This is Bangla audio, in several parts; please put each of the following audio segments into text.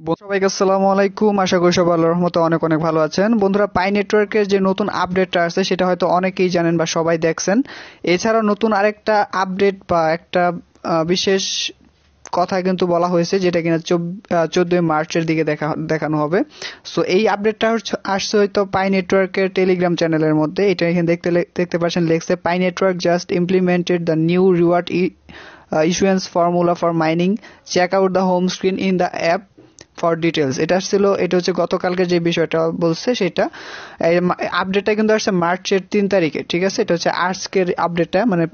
সবাইকে আসসালামু আলাইকুম। আশা করি সবাই আল্লাহর রহমতে অনেক অনেক ভালো আছেন। বন্ধুরা, পাই নেটওয়ার্কের যে নতুন আপডেটটা আছে সেটা হয়তো অনেকেই জানেন বা সবাই দেখছেন। এছাড়াও নতুন আরেকটা আপডেট বা একটা বিশেষ কথা কিন্তু বলা হয়েছে, যেটা কিনা 14 মার্চের দিকে দেখানো হবে। সো এই আপডেটটা আসছে হয়তো পাই নেটওয়ার্কের টেলিগ্রাম চ্যানেলের মধ্যে। এটা এখানে দেখতে পাচ্ছেন, লেখছে Pi network just implemented the new reward issuance formula for mining. Check out the home screen in the app for details. এটা হচ্ছে গতকালকে যে বিষয়টা বলছে সেটা। আপডেটটা কিন্তু আসছে মার্চের 3 তারিখে, ঠিক আছে। এটা হচ্ছে আজকের আপডেটটা, মানে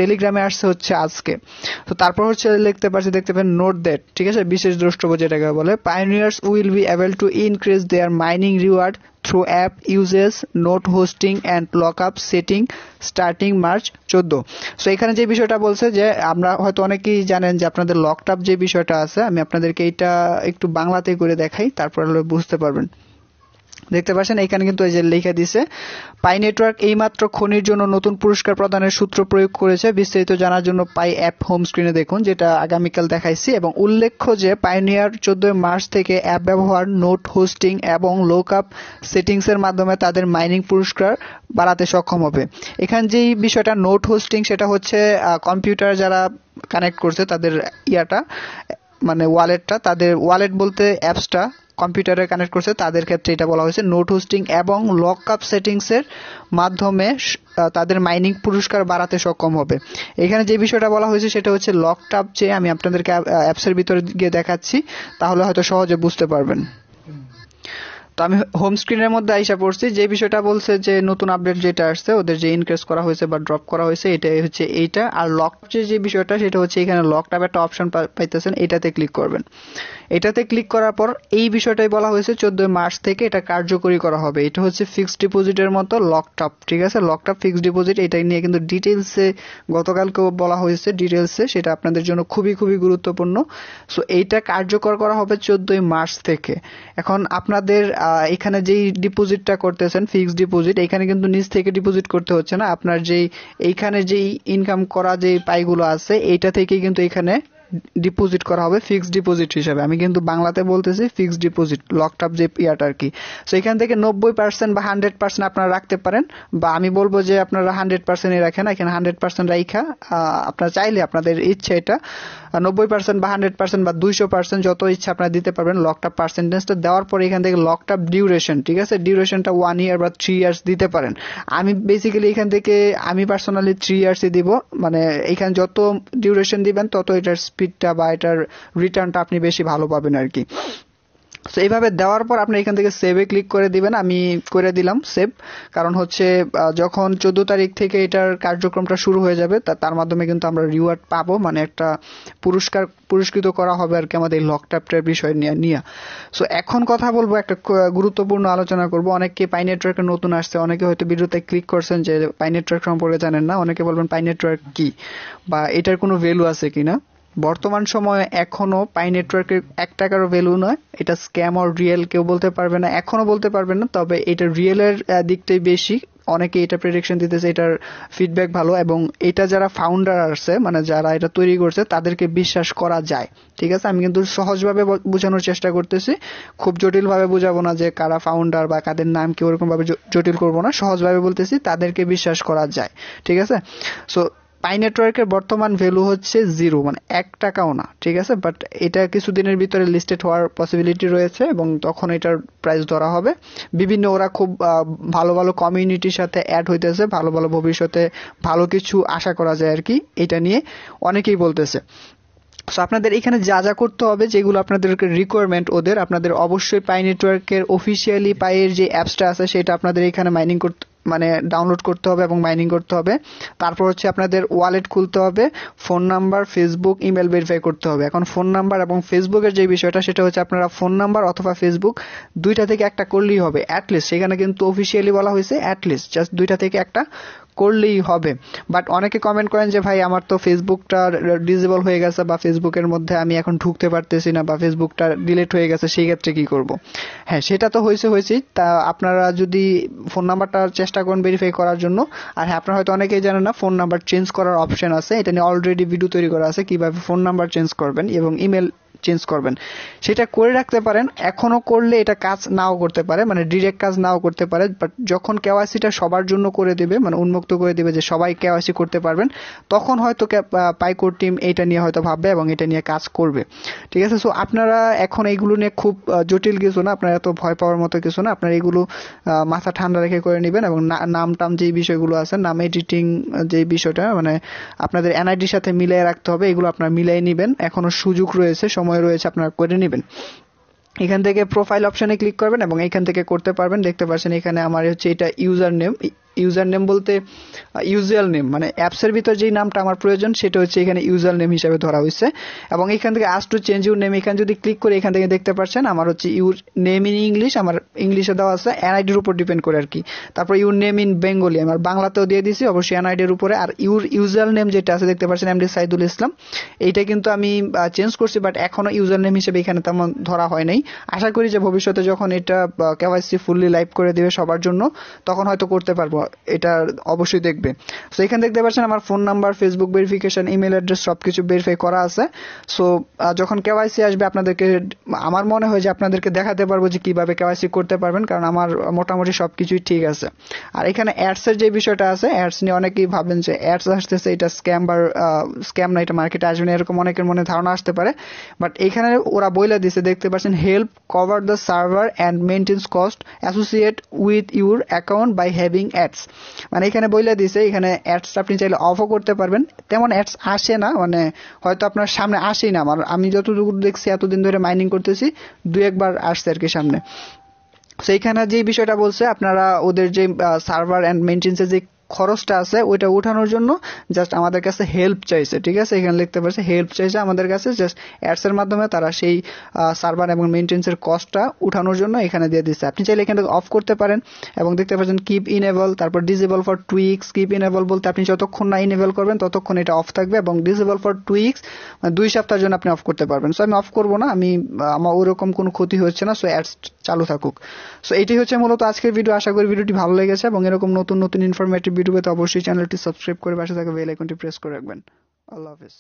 টেলিগ্রামে আসছে হচ্ছে আজকে। তো তারপর হচ্ছে দেখতে পাবেন নোট দ্যাট, ঠিক আছে, বিশেষ দ্রষ্টব্য যেটাকে বলে, pioneers will be able to increase their mining reward through app uses, node hosting and lockup setting starting March 14। So এখানে যে বিষয়টা বলছে যে আমরা হয়তো অনেকেই জানেন যে আপনাদের লকআপ যে বিষয়টা আছে, আমি আপনাদেরকে এটা একটু বাংলাতে করে দেখাই, তারপর বুঝতে পারবেন। দেখতে পাচ্ছেন এখানে কিন্তু এই যে লেখা দিছে, পাই নেটওয়ার্ক এইমাত্র খনির জন্য নতুন পুরস্কার প্রদানের সূত্র প্রয়োগ করেছে। বিস্তারিত জানার জন্য পাই অ্যাপ হোম স্ক্রিনে দেখুন, যেটা আগামীকাল দেখাইছি। এবং উল্লেখ্য যে পাইনিয়ার 14 মার্চ থেকে অ্যাপ ব্যবহার, নোট হোস্টিং এবং লকআপ সেটিংস এর মাধ্যমে তাদের মাইনিং পুরস্কার বাড়াতে সক্ষম হবে। এখানে যেই বিষয়টা নোট হোস্টিং, সেটা হচ্ছে কম্পিউটার যারা কানেক্ট করছে তাদের মানে ওয়ালেটটা, তাদের ওয়ালেট বলতে অ্যাপসটা কম্পিউটারে কানেক্ট করছে তাদের ক্ষেত্রে এটা বলা হয়েছে নোট হোস্টিং, এবং লকআপ সেটিংস এর মাধ্যমে তাদের মাইনিং পুরস্কার বাড়াতে সক্ষম হবে। এখানে যে বিষয়টা বলা হয়েছে সেটা হচ্ছে লকআপ, যে আমি আপনাদেরকে অ্যাপসের ভিতরে গিয়ে দেখাচ্ছি, তাহলে হয়তো সহজে বুঝতে পারবেন। তো আমি হোম স্ক্রিনের মধ্যে আইসা পড়ছি। যে বিষয়টা বলছে যে নতুন আপডেট যেটা আসছে, ওদের যে ইনক্রিজ করা হয়েছে বা ড্রপ করা হয়েছে, এটাই হচ্ছে এইটা। আর লকআপ যে বিষয়টা, সেটা হচ্ছে এখানে লকআপ একটা অপশন পাইতেছেন, এটাতে ক্লিক করবেন। এটাতে ক্লিক করার পর এই বিষয়টাই বলা হয়েছে 14 মার্চ থেকে এটা কার্যকরী করা হবে। এটা হচ্ছে ফিক্সড ডিপোজিটের মতো লকআপ, ঠিক আছে। লকআপ ফিক্সড ডিপোজিট, এটা নিয়ে কিন্তু ডিটেলসে গতকালকেও বলা হয়েছে, ডিটেলসে, সেটা আপনাদের জন্য খুবই খুবই গুরুত্বপূর্ণ। সো এইটা কার্যকর করা হবে 14 মার্চ থেকে। এখন আপনাদের এখানে যেই ডিপোজিটটা করতেছেন ফিক্সড ডিপোজিট, এখানে কিন্তু নিজ থেকে ডিপোজিট করতে হচ্ছে না। আপনার যেই এইখানে যেই ইনকাম করা যে পাইগুলো আছে, এইটা থেকেই কিন্তু এখানে ডিপোজিট করা হবে ফিক্সড ডিপোজিট হিসাবে। আমি কিন্তু বাংলাতে বলতেছি ফিক্সড ডিপোজিট, লকআপ যে ইয়াটা আর কি। সো এখান থেকে 90% বা 100% আপনারা রাখতে পারেন, বা আমি বলবো যে আপনারা 100%ই রাখেন। এখানে 100% রাইখা আপনারা চাইলে আপনাদের ইচ্ছে এটা 90% বা 100% বা 200% যত ইচ্ছা আপনারা দিতে পারবেন। লকআপ পার্সেন্টেজটা দেওয়ার পরে এখান থেকে লকআপ ডিউরেশন, ঠিক আছে, ডিউরেশনটা 1 ইয়ার বা 3 ইয়ার্স দিতে পারেন। আমি বেসিক্যালি এখান থেকে আমি পার্সোনালি 3 ইয়ার্সই দিব। মানে এখানে যত ডিউরেশন দিবেন তত এটার স্পিডটা বা এটার রিটার্নটা আপনি বেশি ভালো পাবেন আর কি। তো এইভাবে দেওয়ার পর আপনি এখান থেকে সেভে ক্লিক করে দিবেন। আমি করে দিলাম সেভ। কারণ হচ্ছে যখন 14 তারিখ থেকে এটার কার্যক্রমটা শুরু হয়ে যাবে, তার মাধ্যমে কিন্তু আমরা রিওয়ার্ড পাবো, মানে একটা পুরস্কৃত করা হবে আর কি আমাদের লকআপটার বিষয় নিয়ে। সো এখন কথা বলবো, একটা গুরুত্বপূর্ণ আলোচনা করব। অনেকে পাই নেটওয়ার্কে নতুন আসছে, অনেকে হয়তো ভিডিওতে ক্লিক করছেন যে পাই নেটওয়ার্ক সম্পর্কে জানেন না। অনেকে বলবেন পাই নেটওয়ার্ক কি, বা এটার কোনো ভ্যালু আছে কিনা। বর্তমান সময়ে এখনো পাই নেটওয়ার্কের 1 টাকারও ভ্যালু নয়। এটা স্ক্যাম আর রিয়েল কেউ বলতে পারবে না, এখনো বলতে পারবে না। তবে এটা রিয়েলের দিকটাই বেশি। অনেকে এটা প্রেডিকশন দিতেছে, এটার ফিডব্যাক ভালো, এবং এটা যারা ফাউন্ডার আছে, মানে যারা এটা তৈরি করছে, তাদেরকে বিশ্বাস করা যায়, ঠিক আছে। আমি কিন্তু সহজভাবে বোঝানোর চেষ্টা করতেছি, খুব জটিল ভাবে বুঝাবো না যে কারা ফাউন্ডার বা কাদের নাম কি, ওরকম ভাবে জটিল করবো না, সহজভাবে বলতেছি তাদেরকে বিশ্বাস করা যায়, ঠিক আছে। সো পাই নেটওয়ার্কের বর্তমান ভ্যালু হচ্ছে 0, মানে 1 টাকাও না, ঠিক আছে। বাট এটা কিছুদিনের ভিতরে লিস্টেড হওয়ার পসিবিলিটি রয়েছে, এবং তখন এটার প্রাইস ধরা হবে। বিভিন্ন ওরা খুব ভালো ভালো কমিউনিটির সাথে অ্যাড হইতেছে, ভালো ভালো ভবিষ্যতে ভালো কিছু আশা করা যায় আর কি, এটা নিয়ে অনেকেই বলতেছে। সো আপনাদের এখানে যা যা করতে হবে, যেগুলো আপনাদের রিকোয়ারমেন্ট ওদের, আপনাদের অবশ্যই পাই নেটওয়ার্কের অফিসিয়ালি পাইয়ের যে অ্যাপসটা আছে সেটা আপনাদের এখানে মাইনিং করতে, মানে ডাউনলোড করতে হবে এবং মাইনিং করতে হবে। তারপর হচ্ছে আপনাদের ওয়ালেট খুলতে হবে, phone number, Facebook, email verify করতে হবে। এখন ফোন নাম্বার এবং ফেসবুকের যে বিষয়টা, সেটা হচ্ছে আপনারা ফোন নাম্বার অথবা ফেসবুক দুইটা থেকে একটা করলেই হবে অ্যাটলিস্ট। সেখানে কিন্তু অফিসিয়ালি বলা হয়েছে অ্যাটলিস্ট জাস্ট দুইটা থেকে একটা করলেই হবে। বাট অনেকে কমেন্ট করেন যে ভাই আমার তো ফেসবুকটা ডিসেবল হয়ে গেছে, বা ফেসবুকের মধ্যে আমি এখন ঢুকতে পারতেছি না, বা ফেসবুকটা ডিলিট হয়ে গেছে, সেই ক্ষেত্রে কি করব। হ্যাঁ, সেটা তো হয়েছে। তা আপনারা যদি ফোন নাম্বারটা চেষ্টা করেন ভেরিফাই করার জন্য। আর হ্যাঁ, আপনারা হয়তো অনেকেই জানেন না ফোন নাম্বার চেঞ্জ করার অপশন আছে, এটা নিয়ে অলরেডি ভিডিও তৈরি করা আছে কিভাবে ফোন নাম্বার চেঞ্জ করবেন এবং ইমেল চেঞ্জ করবেন, সেটা করে রাখতে পারেন। এখনো করলে এটা কাজ নাও করতে পারে, মানে ডিরেক্ট কাজ নাও করতে পারে, বাট যখন কেওয়াইসিটা সবার জন্য করে দিবে, মানে উন্মুক্ত করে দিবে যে সবাই কেওয়াইসি করতে পারবেন, তখন হয়তো পাইকোর টিম এটা নিয়ে হয়তো ভাববে এবং এটা নিয়ে কাজ করবে। ঠিক আছে, সো আপনারা এখন এইগুলো নিয়ে খুব জটিল কিছু না, আপনারা এত ভয় পাওয়ার মতো কিছু না, আপনারা এগুলো মাথা ঠান্ডা রেখে করে নেবেন। এবং নাম টাম যেই বিষয়গুলো আছে, নাম এডিটিং যেই বিষয়টা, মানে আপনাদের এনআইডির সাথে মিলিয়ে রাখতে হবে, এগুলো আপনারা মিলিয়ে নেবেন, এখনো সুযোগ রয়েছে, সময় রয়েছে, আপনারা করে নেবেন। এখান থেকে প্রোফাইল অপশনে ক্লিক করবেন এবং এখান থেকে করতে পারবেন। দেখতে পাচ্ছেন এখানে আমার হচ্ছে এটা ইউজার নেম বলতে ইউজুয়াল নেম, মানে অ্যাপসের ভিতর যেই নামটা আমার প্রয়োজন সেটা হচ্ছে এখানে ইউজার নেম হিসেবে ধরা হয়েছে। এবং এখান থেকে ask to change your name, এখানে যদি ক্লিক করে এখান থেকে দেখতে পাচ্ছেন আমার হচ্ছে ইউর নেম ইন ইংলিশ, আমার ইংলিশে দেওয়া আছে, এনআইডির উপর ডিপেন্ড করে আর কি। তারপর ইউর নেম ইন বেঙ্গলি আমার বাংলাতেও দিয়ে দিছি, অবশ্যই এনআইডির উপরে। আর ইউজার নেম যেটা আছে দেখতে পাচ্ছেন এমডি সাইদুল ইসলাম, এইটা কিন্তু আমি চেঞ্জ করছি, বাট এখনো ইউজার নেম হিসেবে এখানে তেমন ধরা হয় নাই। আশা করি যে ভবিষ্যতে যখন এটা কেওয়াইসি ফুললি লাইভ করে দিবে সবার জন্য, তখন হয়তো করতে পারবো, এটা অবশ্যই দেখবে। সো এখানে দেখতে পাচ্ছেন আমার phone number, Facebook verification, email address সবকিছু ভেরিফাই করা আছে। সো যখন কেওয়াইসি আসবে আপনাদেরকে, আমার মনে হয় যে আপনাদেরকে দেখাতে পারবো যে কিভাবে কেওয়াইসি করতে পারবেন, কারণ আমার মোটামুটি সবকিছুই ঠিক আছে। আর এখানে অ্যাডস এর যে বিষয়টা আছে, অ্যাডস নিয়ে অনেকেই ভাবেন যে অ্যাডস আসতেছে এটা স্ক্যাম বা স্ক্যাম না, এটা মার্কেটে আসবে না, এরকম অনেকের মনে ধারণা আসতে পারে। বাট এখানে ওরা বইলা দিছে, দেখতে পাচ্ছেন help cover the server and maintenance cost associate with your account by having ads. মানে এখানে বইলা দিছে এখানে অ্যাডস আপনি চাইলে অফও করতে পারবেন, তেমন অ্যাডস আসে না, মানে হয়তো আপনার সামনে আসেই না। আমি যতটুকু দেখছি এতদিন ধরে মাইনিং করতেছি, 2-1 বার আসছে আর কি সামনে। সেইখানে যে বিষয়টা বলছে, আপনারা ওদের যে সার্ভার এন্ড মেইনটেন্সের যে খরচটা আছে ওইটা উঠানোর জন্য জাস্ট আমাদের কাছে হেল্প চাইছে। ঠিক আছে, এখানে লিখতে পারছে হেল্প চাইছে আমাদের কাছে, জাস্ট অ্যাডস এর মাধ্যমে তারা সেই সার্ভার এবং মেইনটেন্সের কস্টটা উঠানোর জন্য এখানে দিয়ে দিচ্ছে। আপনি চাইলে এখানে অফ করতে পারেন এবং দেখতে পাচ্ছেন কিপ ইনেবল, তারপর disable for 2 weeks. Keep enable বলতে আপনি যতক্ষণ না ইনেবল করবেন ততক্ষণ এটা অফ থাকবে, এবং ডিসেবল ফর 2 উইকস মানে 2 সপ্তাহের জন্য আপনি অফ করতে পারবেন। সো আমি অফ করবো না, আমার ওরকম কোনো ক্ষতি হচ্ছে না, সো অ্যাডস চালু থাকুক। সো এইটাই হচ্ছে মূলত আজকের ভিডিও। আশা করি ভিডিওটি ভালো লেগেছে এবং এরকম নতুন নতুন ইনফরমেটিভ ভিডিও পেতে অবশ্যই চ্যানেলটি সাবস্ক্রাইব করে পাশে থাকা বেল আইকনটি প্রেস করে রাখবেন। আল্লাহ হাফেজ।